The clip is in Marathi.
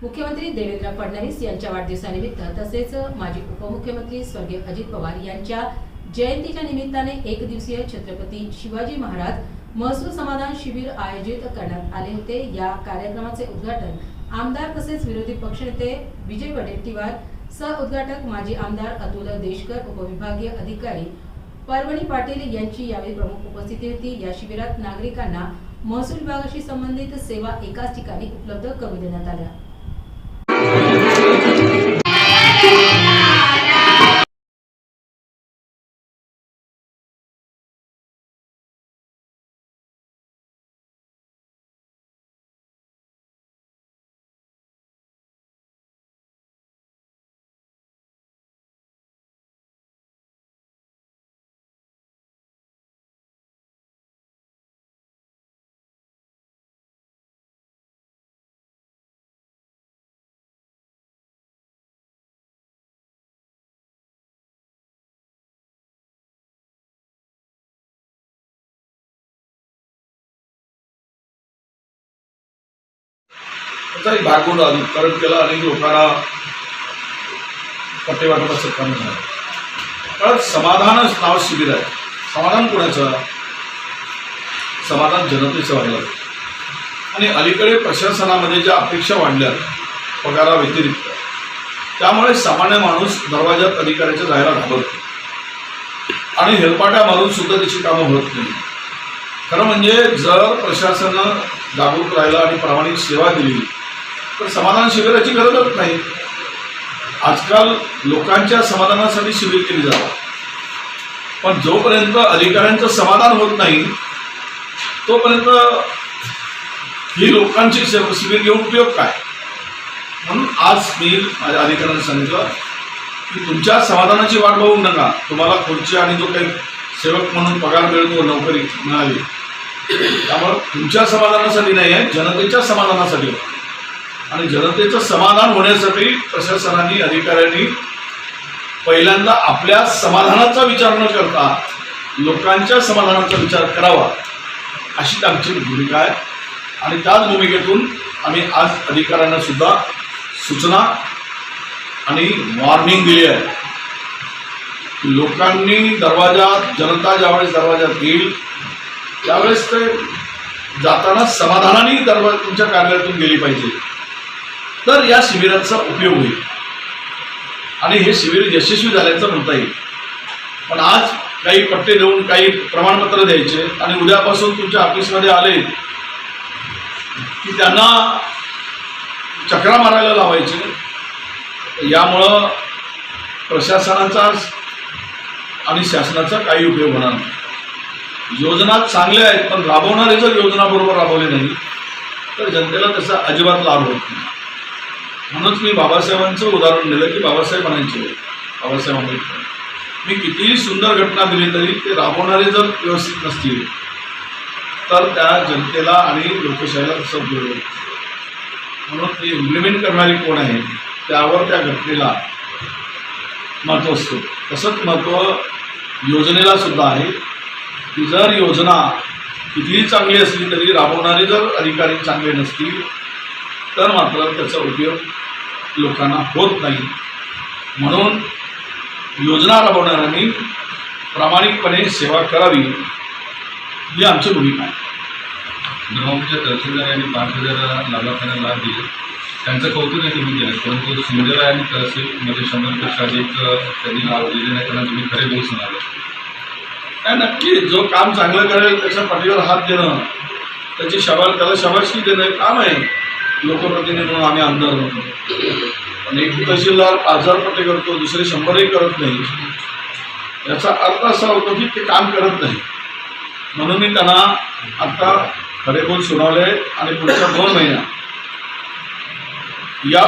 मुख्यमंत्री देवेंद्र फडणवीस यांच्या वाढदिवसानिमित्त तसेच माजी उपमुख्यमंत्री स्वर्गीय अजित पवार यांच्या जयंतीच्या निमित्ताने एक दिवसीय छत्रपती शिवाजी महाराज महसूल समाधान शिबिर आयोजित करण्यात आले होते। या कार्यक्रमाचे उद्घाटन आमदार तसेच विरोधी पक्षनेते विजय वडेट्टीवार, सह उद्घाटक माजी आमदार अतुल देशकर, उपविभागीय अधिकारी परवणी पाटील यांची यावेळी प्रमुख उपस्थिती होती। या शिबिरात नागरिकांना महसूल विभागाशी संबंधित सेवा एकाच ठिकाणी उपलब्ध करून देण्यात आल्या। त्याचा एक भाग म्हणून अनुकरण केलं। अनेक लोकांना पट्टे वाटपाचं काम झालं। पण समाधानच नाव शिबिर आहे। समाधान कोणाचं? समाधान जनतेचं व्हायला। आणि अलीकडे प्रशासनामध्ये ज्या अपेक्षा वाढल्या पगारा व्यतिरिक्त, त्यामुळे सामान्य माणूस दरवाजात अधिकाऱ्याच्या जायला घाबरतो आणि हेलपाट्या मारून सुद्धा त्याची कामं होत नाही। खरं म्हणजे जर प्रशासनानं जागरूक राहिलं आणि प्रामाणिक सेवा दिली तर समाधान शिबिराची गरजच नाही। आजकाल लोकांच्या समाधानासाठी शिबिर केली जावं, पण जोपर्यंत अधिकाऱ्यांचं समाधान होत नाही तोपर्यंत ही लोकांची शिबिर घेऊन उपयोग काय? म्हणून आज मी माझ्या अधिकाऱ्यांना सांगितलं की तुमच्या समाधानाची वाट बघू नका। तुम्हाला खुर्ची आणि जो काही सेवक म्हणून पगार मिळतो, नोकरी मिळाली, त्यामुळे तुमच्या समाधानासाठी नाही आहे, जनतेच्या समाधानासाठी। आणि जनतेचं समाधान होण्यासाठी प्रशासनाने, अधिकाऱ्यांनी पहिल्यांदा आपल्या समाधानाचा विचार न करता लोकांच्या समाधानाचा विचार करावा, अशी आमची भूमिका आहे। आणि त्याच भूमिकेतून आम्ही आज अधिकाऱ्यांना सुद्धा सूचना आणि वॉर्निंग दिली आहे। लोकांनी दरवाजात, जनता ज्यावेळेस दरवाजात येईल त्यावेळेस ते जाताना समाधानाने तुमच्या कार्यालयातून गेली पाहिजे, तर या शिबिराचा उपयोग होईल आणि हे शिबिर यशस्वी झाल्याचं म्हणता येईल। पण आज काही पट्टे देऊन काही प्रमाणपत्र द्यायचे आणि उद्यापासून तुमच्या ऑफिसमध्ये आले की त्यांना चक्रा मारायला लावायचे। यामुळं प्रशासनाचा आणि शासनाचा काही उपयोग होणार नाही। योजना चांगल्या आहेत, पण राबवणारे जर योजना बरोबर राबवले नाही तर जनतेला त्याचा अजिबात लाभ होत नाही। म्हणूनच मी बाबासाहेबांचं उदाहरण दिलं की बाबासाहेब म्हणायचे, बाबासाहेब आंबेडकर, मी कितीही सुंदर घटना दिली तरी ते राबवणारे जर व्यवस्थित नसतील तर त्या जनतेला आणि लोकशाहीला तसं उपयोग होईल। म्हणून ते इम्प्लिमेंट करणारी कोण आहे त्यावर त्या घटनेला महत्त्व असतं। तसंच महत्त्व योजनेला सुद्धा आहे की जर योजना कितीही चांगली असली तरी राबवणारे जर अधिकारी चांगले नसतील तर मात्र त्याचा उपयोग लोकांना होत नाही। म्हणून योजना राबवणाऱ्यांनी प्रामाणिकपणे सेवा करावी, ही आमची भूमिका आहे। नवापूरच्या तहसीलदार यांनी 5,000 लाभार्थ्यांना लाभ दिले, त्यांचं कौतुक तुम्ही केलं, परंतु सिंधुदुर्ग आणि तहसीलमध्ये 100पेक्षा अधिक त्यांनी लाभ दिले नाही, त्यांना तुम्ही खरे बोल सुनावले। काय नक्की जो काम चांगलं करेल त्याच्या पाठीवर हात देणं, त्याची त्याला शाबासकी देणं काम आहे। लोकप्रतिनिधी म्हणून आम्ही आमदार होतो, पण एक तहसीलदार 5,000 पट्टे करतो, दुसरे 100ही करत नाही, याचा अर्थ असा होतो की ते काम करत नाही। म्हणून मी त्यांना आता खरे बोल सुनावले आणि पुढच्या 2 महिन्यात या